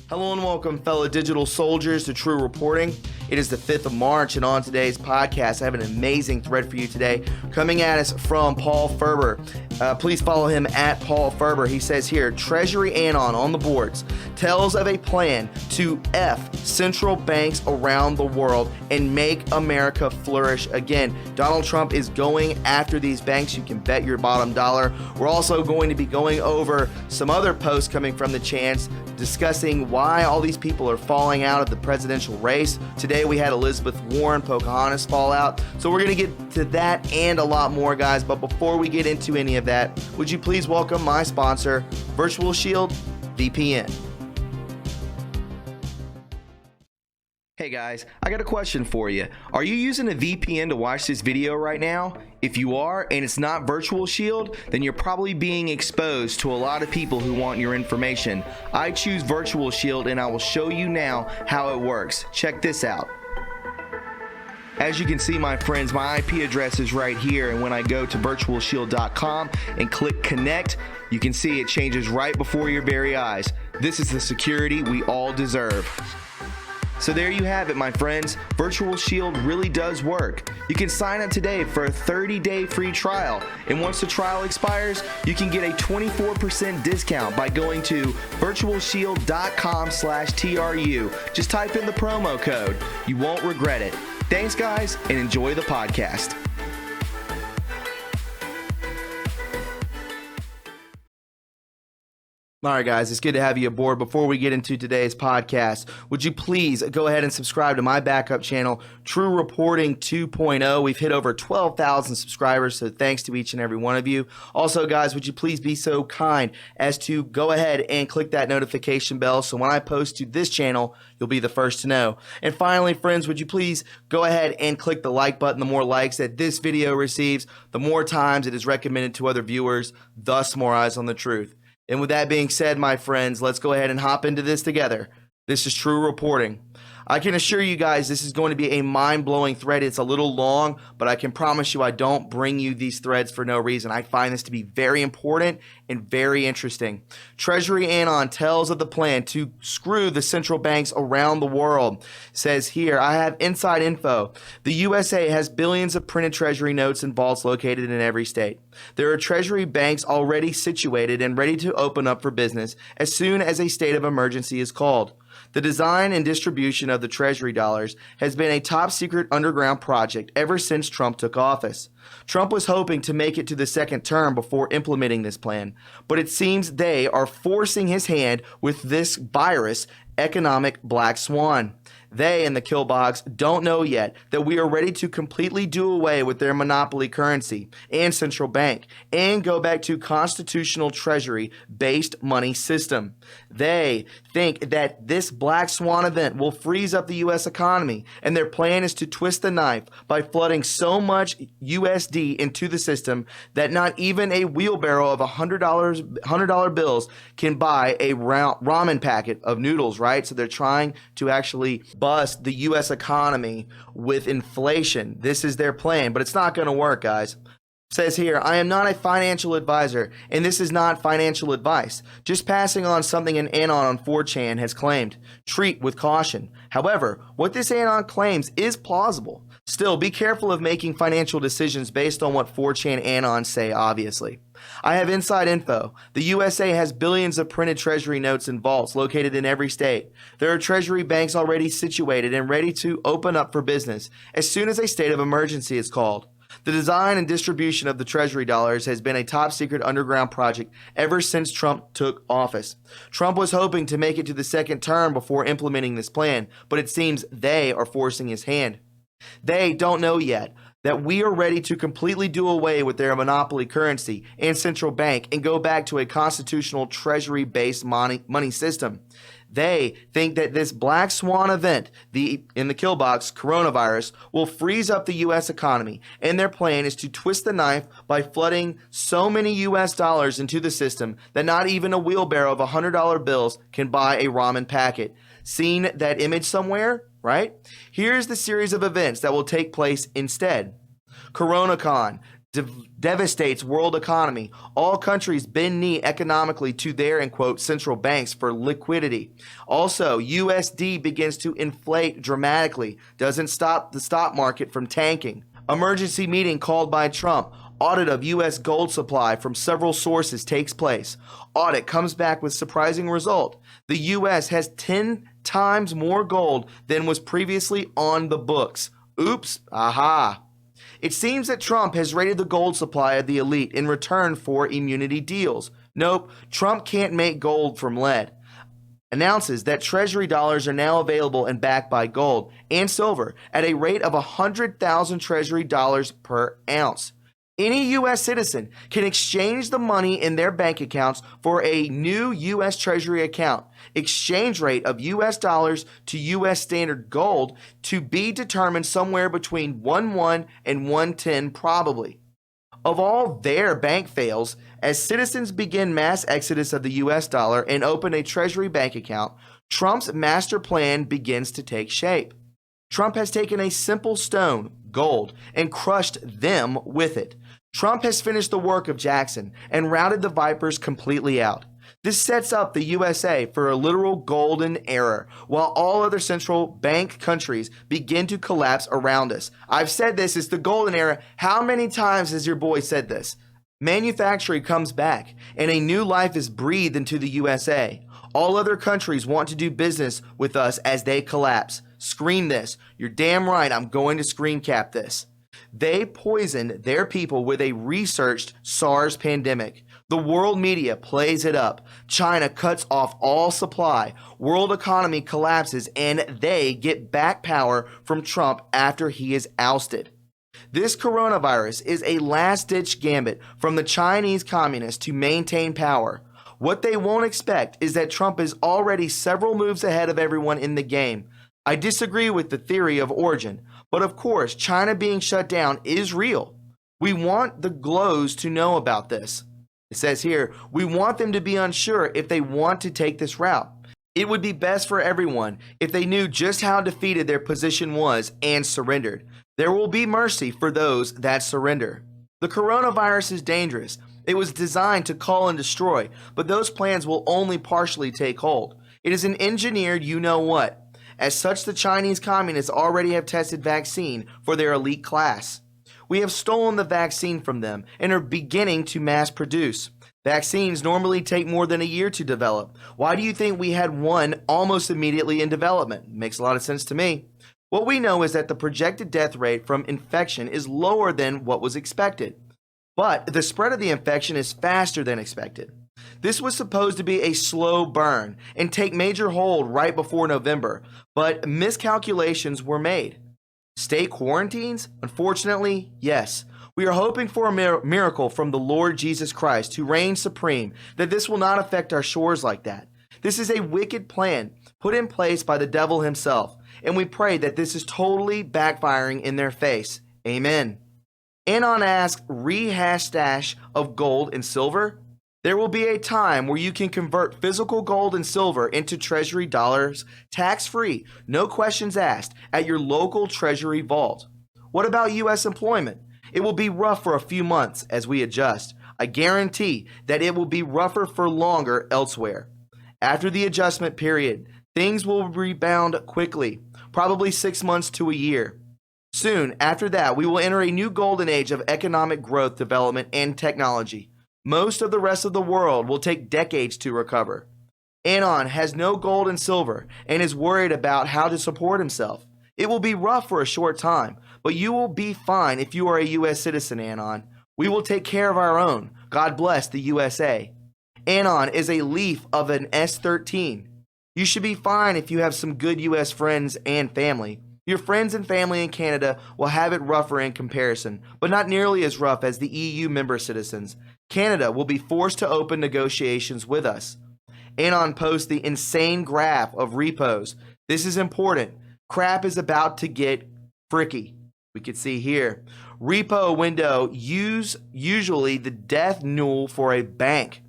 Hello and welcome, fellow digital soldiers, to True Reporting. It is the 5th of March, and on today's podcast, I have an amazing thread for you today coming at us from Paul Ferber. Please follow him at Paul Ferber. He says here, Treasury Anon on the boards tells of a plan to F central banks around the world and make America flourish again. Donald Trump is going after these banks. You can bet your bottom dollar. We're also going to be going over some other posts coming from the chance discussing why all these people are falling out of the presidential race. Today we had Elizabeth Warren, Pocahontas fall out. So we're going to get to that and a lot more, guys. But before we get into any of that, would you please welcome my sponsor, Virtual Shield VPN. Hey guys, I got a question for you. Are you using a VPN to watch this video right now? If you are, and it's not Virtual Shield, then you're probably being exposed to a lot of people who want your information. I choose Virtual Shield, and I will show you now how it works. Check this out. As you can see, my friends, my IP address is right here, and when I go to virtualshield.com and click connect, you can see it changes right before your very eyes. This is the security we all deserve. So there you have it, my friends. Virtual Shield really does work. You can sign up today for a 30-day free trial. And once the trial expires, you can get a 24% discount by going to virtualshield.com/TRU. Just type in the promo code. You won't regret it. Thanks, guys, and enjoy the podcast. All right, guys, it's good to have you aboard. Before we get into today's podcast, would you please go ahead and subscribe to my backup channel, True Reporting 2.0. We've hit over 12,000 subscribers, so thanks to each and every one of you. Also, guys, would you please be so kind as to go ahead and click that notification bell so when I post to this channel, you'll be the first to know. And finally, friends, would you please go ahead and click the like button. The more likes that this video receives, the more times it is recommended to other viewers, thus more eyes on the truth. And with that being said, my friends, let's go ahead and hop into this together. This is True Reporting. I can assure you guys this is going to be a mind-blowing thread. It's a little long, but I can promise you I don't bring you these threads for no reason. I find this to be very important and very interesting. Treasury Anon tells of the plan to screw the central banks around the world. Says here, I have inside info. The USA has billions of printed treasury notes and vaults located in every state. There are treasury banks already situated and ready to open up for business as soon as a state of emergency is called. The design and distribution of the Treasury dollars has been a top secret underground project ever since Trump took office. Trump was hoping to make it to the second term before implementing this plan, but it seems they are forcing his hand with this virus economic black swan. They and the killbox don't know yet that we are ready to completely do away with their monopoly currency and central bank and go back to constitutional treasury-based money system. They think that this black swan event will freeze up the U.S. economy, and their plan is to twist the knife by flooding so much USD into the system that not even a wheelbarrow of $100 bills can buy a ramen packet of noodles, right? So they're trying to actually bust the U.S. economy with inflation. This is their plan, but it's not going to work, guys. It says here, I am not a financial advisor, and this is not financial advice. Just passing on something an Anon on 4chan has claimed. Treat with caution. However, what this Anon claims is plausible. Still, be careful of making financial decisions based on what 4chan Anons say, obviously. I have inside info. The USA has billions of printed treasury notes and vaults located in every state. There are treasury banks already situated and ready to open up for business as soon as a state of emergency is called. The design and distribution of the Treasury dollars has been a top secret underground project ever since Trump took office. Trump was hoping to make it to the second term before implementing this plan, but it seems they are forcing his hand. They don't know yet that we are ready to completely do away with their monopoly currency and central bank and go back to a constitutional treasury-based money system. They think that this black swan event, in the killbox coronavirus, will freeze up the U.S. economy, and their plan is to twist the knife by flooding so many U.S. dollars into the system that not even a wheelbarrow of $100 bills can buy a ramen packet. Seen that image somewhere, right? Here's the series of events that will take place instead. CoronaCon, devastates world economy. All countries bend knee economically to their, in quote, central banks for liquidity. Also, USD begins to inflate dramatically. Doesn't stop the stock market from tanking. Emergency meeting called by Trump. Audit of U.S. gold supply from several sources takes place. Audit comes back with surprising result. The U.S. has 10 times more gold than was previously on the books. Oops, aha. It seems that Trump has raided the gold supply of the elite in return for immunity deals. Nope, Trump can't make gold from lead. Announces that Treasury dollars are now available and backed by gold and silver at a rate of 100,000 Treasury dollars per ounce. Any U.S. citizen can exchange the money in their bank accounts for a new U.S. Treasury account. Exchange rate of U.S. dollars to U.S. standard gold to be determined somewhere between 1.1 and 1.10 probably. Of all their bank fails, as citizens begin mass exodus of the U.S. dollar and open a Treasury bank account, Trump's master plan begins to take shape. Trump has taken a simple stone, gold, and crushed them with it. Trump has finished the work of Jackson and routed the vipers completely out. This sets up the USA for a literal golden era, while all other central bank countries begin to collapse around us. I've said this is the golden era. How many times has your boy said this? Manufacturing comes back, and a new life is breathed into the USA. All other countries want to do business with us as they collapse. Scream this. You're damn right, I'm going to screen cap this. They poisoned their people with a researched SARS pandemic. The world media plays it up. China cuts off all supply. World economy collapses, and they get back power from Trump after he is ousted. This coronavirus is a last-ditch gambit from the Chinese communists to maintain power. What they won't expect is that Trump is already several moves ahead of everyone in the game. I disagree with the theory of origin, but of course, China being shut down is real. We want the Glows to know about this. It says here, we want them to be unsure if they want to take this route. It would be best for everyone if they knew just how defeated their position was and surrendered. There will be mercy for those that surrender. The coronavirus is dangerous. It was designed to cull and destroy, but those plans will only partially take hold. It is an engineered you-know-what. As such, the Chinese communists already have tested vaccine for their elite class. We have stolen the vaccine from them and are beginning to mass produce. Vaccines normally take more than a year to develop. Why do you think we had one almost immediately in development? Makes a lot of sense to me. What we know is that the projected death rate from infection is lower than what was expected, but the spread of the infection is faster than expected. This was supposed to be a slow burn and take major hold right before November, but miscalculations were made. State quarantines? Unfortunately, yes. We are hoping for a miracle from the Lord Jesus Christ, who reigns supreme, that this will not affect our shores like that. This is a wicked plan put in place by the devil himself, and we pray that this is totally backfiring in their face. Amen. Anon asks, rehash stash of gold and silver? There will be a time where you can convert physical gold and silver into Treasury dollars tax-free, no questions asked, at your local Treasury vault. What about U.S. employment? It will be rough for a few months as we adjust. I guarantee that it will be rougher for longer elsewhere. After the adjustment period, things will rebound quickly, probably 6 months to a year. Soon after that, we will enter a new golden age of economic growth, development, and technology. Most of the rest of the world will take decades to recover. Anon has no gold and silver and is worried about how to support himself. It will be rough for a short time, but you will be fine if you are a U.S. citizen, Anon. We will take care of our own. God bless the USA. Anon is a leaf of an S13. You should be fine if you have some good U.S. friends and family. Your friends and family in Canada will have it rougher in comparison, but not nearly as rough as the EU member citizens. Canada will be forced to open negotiations with us. Anon posts the insane graph of repos. This is important. Crap is about to get fricky. We can see here. Repo window usually the death knell for a bank.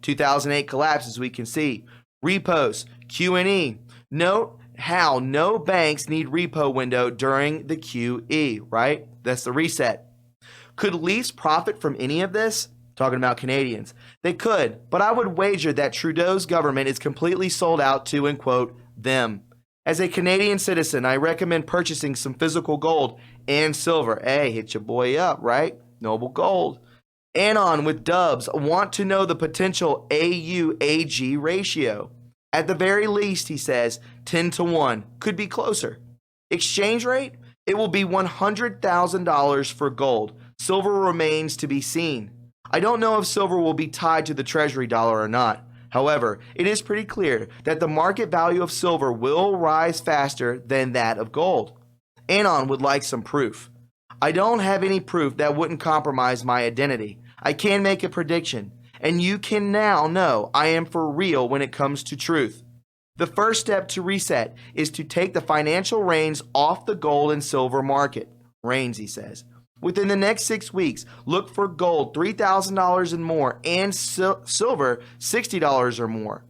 2008 collapse, as we can see. Repos, Q&E. Note how no banks need repo window during the QE, right? That's the reset. Could Leafs profit from any of this? Talking about Canadians. They could, but I would wager that Trudeau's government is completely sold out to, and quote, them. As a Canadian citizen, I recommend purchasing some physical gold and silver. Hey, hit your boy up, right? Noble Gold. Anon with Dubs want to know the potential AU-AG ratio. At the very least, he says, 10 to 1. Could be closer. Exchange rate? It will be $100,000 for gold. Silver remains to be seen. I don't know if silver will be tied to the Treasury dollar or not. However, it is pretty clear that the market value of silver will rise faster than that of gold. Anon would like some proof. I don't have any proof that wouldn't compromise my identity. I can make a prediction, and you can now know I am for real when it comes to truth. The first step to reset is to take the financial reins off the gold and silver market. Reins, he says. Within the next 6 weeks, look for gold $3,000 and more and silver $60 or more.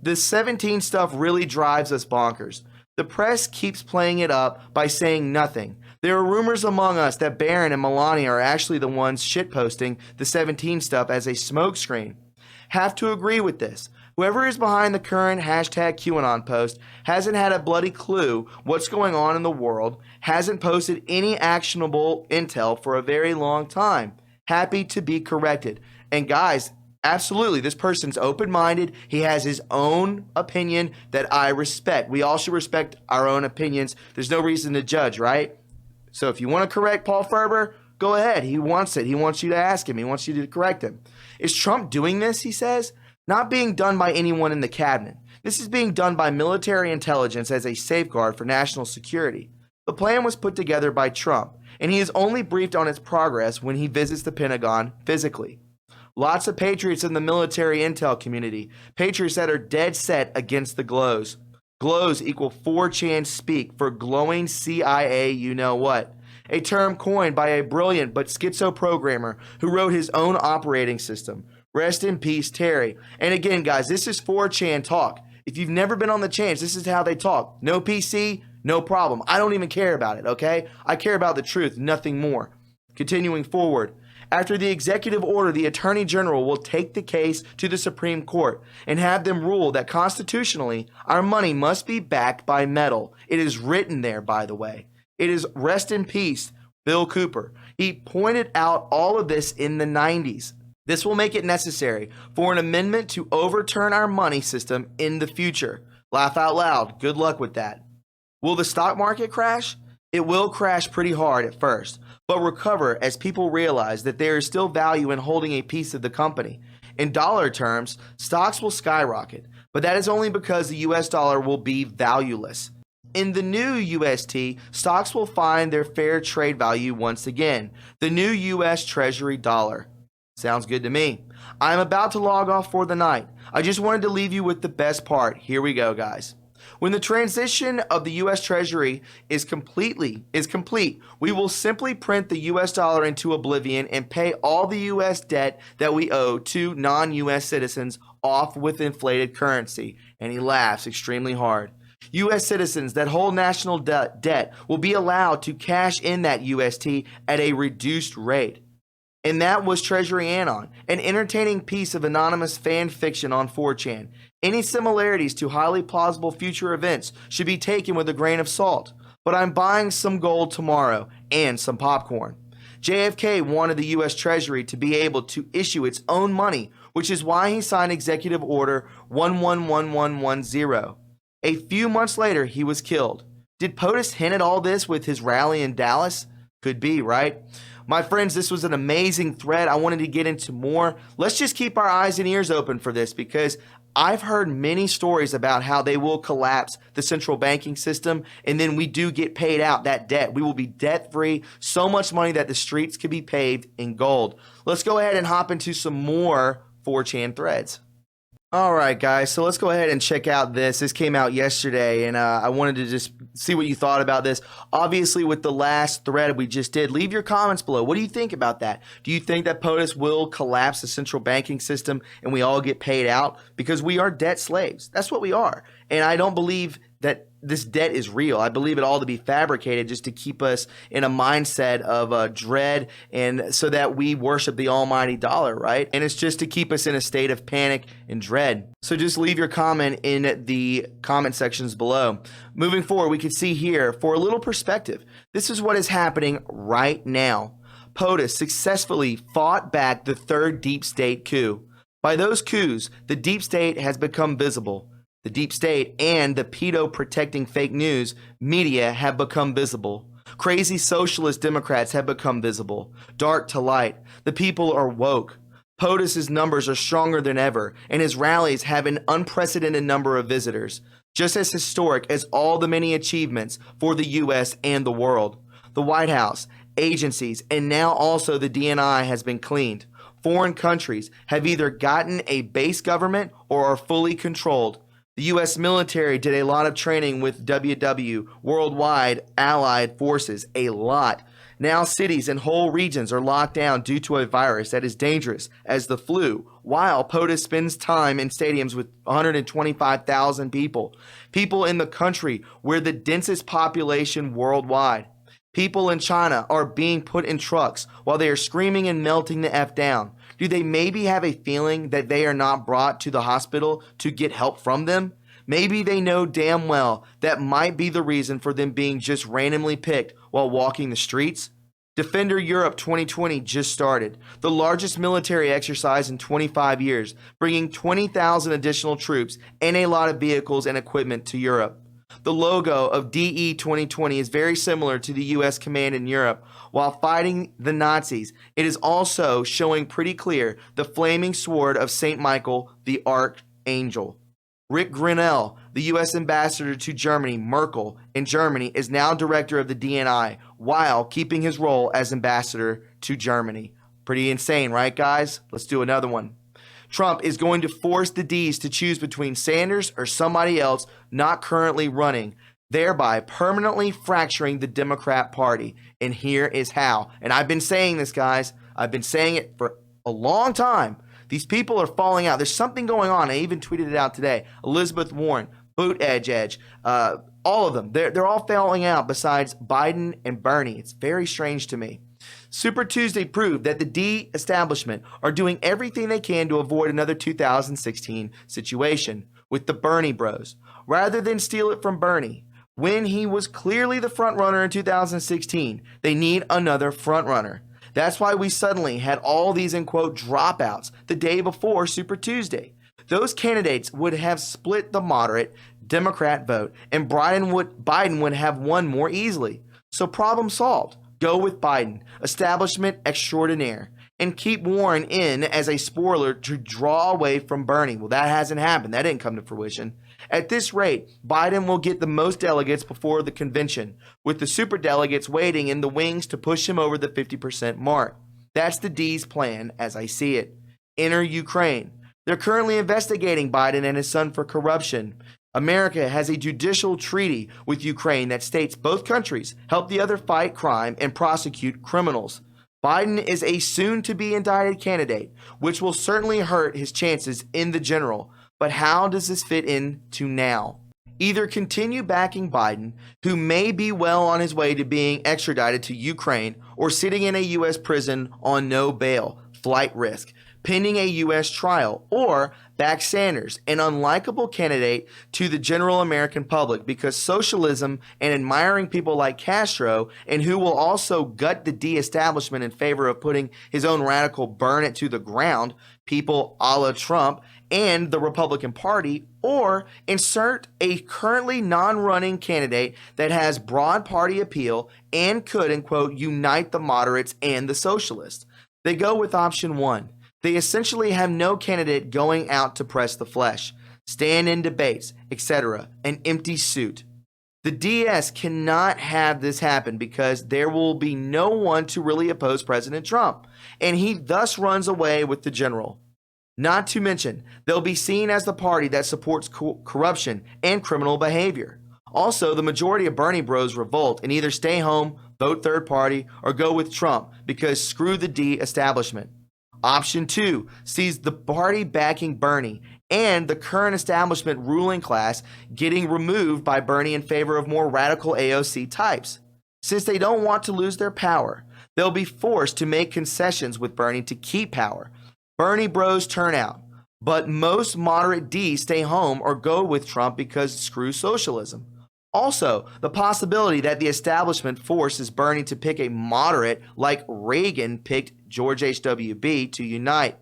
The 17 stuff really drives us bonkers. The press keeps playing it up by saying nothing. There are rumors among us that Barron and Melania are actually the ones shitposting the 17 stuff as a smokescreen. Have to agree with this. Whoever is behind the current hashtag QAnon post hasn't had a bloody clue what's going on in the world, hasn't posted any actionable intel for a very long time. Happy to be corrected. And guys, absolutely, this person's open-minded. He has his own opinion that I respect. We all should respect our own opinions. There's no reason to judge, right? So if you want to correct Paul Ferber, go ahead. He wants it. He wants you to ask him. He wants you to correct him. Is Trump doing this, he says? Not being done by anyone in the cabinet. This is being done by military intelligence as a safeguard for national security. The plan was put together by Trump, and he is only briefed on its progress when he visits the Pentagon physically. Lots of patriots in the military intel community, patriots that are dead set against the glows. Glows equal 4chan speak for glowing CIA you-know-what. A term coined by a brilliant but schizo programmer who wrote his own operating system. Rest in peace, Terry. And again, guys, this is 4chan talk. If you've never been on the channel, this is how they talk. No PC, no problem. I don't even care about it, okay? I care about the truth, nothing more. Continuing forward. After the executive order, the Attorney General will take the case to the Supreme Court and have them rule that constitutionally, our money must be backed by metal. It is written there, by the way. It is rest in peace, Bill Cooper. He pointed out all of this in the 90s. This will make it necessary for an amendment to overturn our money system in the future. Laugh out loud. Good luck with that. Will the stock market crash? It will crash pretty hard at first, but recover as people realize that there is still value in holding a piece of the company. In dollar terms, stocks will skyrocket, but that is only because the US dollar will be valueless. In the new UST, stocks will find their fair trade value once again, the new US Treasury dollar. Sounds good to me. I'm about to log off for the night. I just wanted to leave you with the best part. Here we go, guys. When the transition of the U.S. Treasury is complete, we will simply print the U.S. dollar into oblivion and pay all the U.S. debt that we owe to non-U.S. citizens off with inflated currency. And he laughs extremely hard. U.S. citizens that hold national debt will be allowed to cash in that UST at a reduced rate. And that was Treasury Anon, an entertaining piece of anonymous fan fiction on 4chan. Any similarities to highly plausible future events should be taken with a grain of salt. But I'm buying some gold tomorrow and some popcorn. JFK wanted the U.S. Treasury to be able to issue its own money, which is why he signed Executive Order 111110. A few months later, he was killed. Did POTUS hint at all this with his rally in Dallas? Could be, right? My friends, this was an amazing thread. I wanted to get into more. Let's just keep our eyes and ears open for this because I've heard many stories about how they will collapse the central banking system and then we do get paid out that debt. We will be debt free, so much money that the streets could be paved in gold. Let's go ahead and hop into some more 4chan threads. All right, guys, so let's go ahead and check out this. This came out yesterday, and I wanted to just see what you thought about this. Obviously, with the last thread we just did, leave your comments below. What do you think about that? Do you think that POTUS will collapse the central banking system and we all get paid out? Because we are debt slaves. That's what we are. And I don't believe that this debt is real. I believe it all to be fabricated just to keep us in a mindset of dread, and so that we worship the almighty dollar, right? And it's just to keep us in a state of panic and dread. So just leave your comment in the comment sections below. Moving forward, we can see here, for a little perspective, this is what is happening right now. POTUS successfully fought back the third deep state coup. By those coups, the deep state has become visible. The deep state and the pedo-protecting fake news media have become visible. Crazy socialist Democrats have become visible. Dark to light. The people are woke. POTUS's numbers are stronger than ever, and his rallies have an unprecedented number of visitors, just as historic as all the many achievements for the U.S. and the world. The White House, agencies, and now also the DNI has been cleaned. Foreign countries have either gotten a base government or are fully controlled. The U.S. military did a lot of training with WW, Worldwide Allied Forces, a lot. Now cities and whole regions are locked down due to a virus that is dangerous as the flu, while POTUS spends time in stadiums with 125,000 people. People in the country where the densest population worldwide. People in China are being put in trucks while they are screaming and melting the F down. Do they maybe have a feeling that they are not brought to the hospital to get help from them? Maybe they know damn well that might be the reason for them being just randomly picked while walking the streets. Defender Europe 2020 just started, the largest military exercise in 25 years, bringing 20,000 additional troops and a lot of vehicles and equipment to Europe. The logo of DE 2020 is very similar to the U.S. command in Europe. While fighting the Nazis, it is also showing pretty clear the flaming sword of St. Michael, the Archangel. Rick Grinnell, the U.S. ambassador to Germany, Merkel, in Germany, is now director of the DNI while keeping his role as ambassador to Germany. Pretty insane, right, guys? Let's do another one. Trump is going to force the D's to choose between Sanders or somebody else not currently running, thereby permanently fracturing the Democrat Party. And here is how. And I've been saying this, guys. I've been saying it for a long time. These people are falling out. There's something going on. I even tweeted it out today. Elizabeth Warren, Buttigieg, all of them. They're all falling out besides Biden and Bernie. It's very strange to me. Super Tuesday proved that the D establishment are doing everything they can to avoid another 2016 situation with the Bernie bros, rather than steal it from Bernie. When he was clearly the front runner in 2016, they need another front runner. That's why we suddenly had all these, in quote, dropouts the day before Super Tuesday. Those candidates would have split the moderate Democrat vote, and Biden would have won more easily. So problem solved. Go with Biden, establishment extraordinaire, and keep Warren in as a spoiler to draw away from Bernie. Well, that hasn't happened. That didn't come to fruition. At this rate, Biden will get the most delegates before the convention, with the superdelegates waiting in the wings to push him over the 50% mark. That's the D's plan as I see it. Enter Ukraine. They're currently investigating Biden and his son for corruption. America has a judicial treaty with Ukraine that states both countries help the other fight crime and prosecute criminals. Biden is a soon-to-be indicted candidate, which will certainly hurt his chances in the general. But how does this fit into now? Either continue backing Biden, who may be well on his way to being extradited to Ukraine, or sitting in a U.S. prison on no bail, flight risk, pending a U.S. trial, or back Sanders, an unlikable candidate to the general American public because socialism and admiring people like Castro, and who will also gut the de-establishment in favor of putting his own radical burn it to the ground, people a la Trump and the Republican Party, or insert a currently non-running candidate that has broad party appeal and could, in quote, unite the moderates and the socialists. They go with option one. They essentially have no candidate going out to press the flesh, stand in debates, etc., an empty suit. The DS cannot have this happen because there will be no one to really oppose President Trump, and he thus runs away with the general. Not to mention, they'll be seen as the party that supports corruption and criminal behavior. Also, the majority of Bernie bros revolt and either stay home, vote third party, or go with Trump because screw the D establishment. Option 2 sees the party backing Bernie and the current establishment ruling class getting removed by Bernie in favor of more radical AOC types. Since they don't want to lose their power, they'll be forced to make concessions with Bernie to keep power. Bernie bros turn out, but most moderate D's stay home or go with Trump because screw socialism. Also, the possibility that the establishment forces Bernie to pick a moderate like Reagan picked George H.W. to unite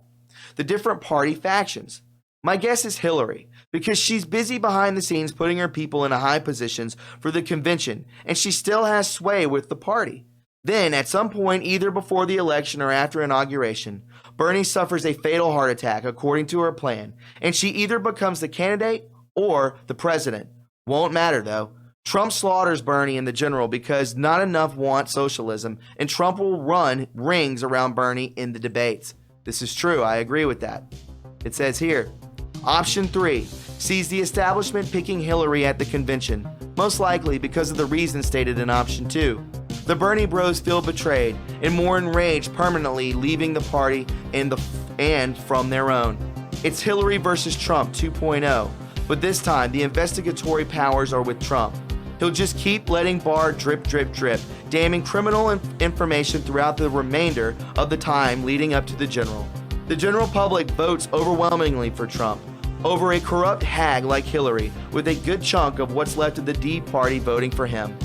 the different party factions. My guess is Hillary, because she's busy behind the scenes putting her people in high positions for the convention, and she still has sway with the party. Then, at some point, either before the election or after inauguration, Bernie suffers a fatal heart attack according to her plan, and she either becomes the candidate or the president. Won't matter, though. Trump slaughters Bernie in the general because not enough want socialism, and Trump will run rings around Bernie in the debates. This is true. I agree with that. It says here, Option 3 sees the establishment picking Hillary at the convention, most likely because of the reasons stated in Option 2. The Bernie bros feel betrayed and more enraged, permanently leaving the party and from their own. It's Hillary versus Trump 2.0, but this time the investigatory powers are with Trump. He'll just keep letting Barr drip, drip, drip, damning criminal information throughout the remainder of the time leading up to the general. The general public votes overwhelmingly for Trump, over a corrupt hag like Hillary, with a good chunk of what's left of the D Party voting for him.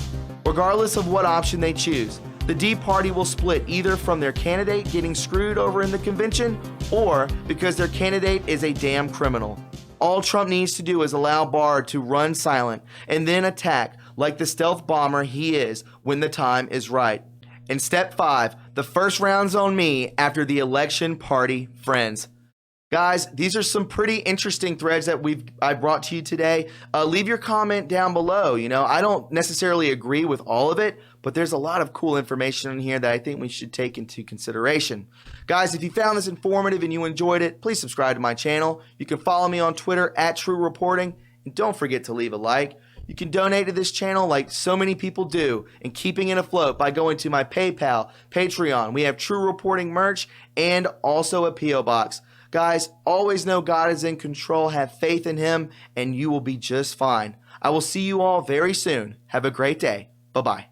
Regardless of what option they choose, the D Party will split either from their candidate getting screwed over in the convention or because their candidate is a damn criminal. All Trump needs to do is allow Barr to run silent and then attack like the stealth bomber he is when the time is right. And step 5, the first round's on me after the election party friends. Guys, these are some pretty interesting threads that I brought to you today. Leave your comment down below. I don't necessarily agree with all of it, but there's a lot of cool information in here that I think we should take into consideration. Guys, if you found this informative and you enjoyed it, please subscribe to my channel. You can follow me on Twitter at TRUreporting, and don't forget to leave a like. You can donate to this channel like so many people do and keeping it afloat by going to my PayPal, Patreon. We have True Reporting merch and also a P.O. box. Guys, always know God is in control. Have faith in Him and you will be just fine. I will see you all very soon. Have a great day. Bye-bye.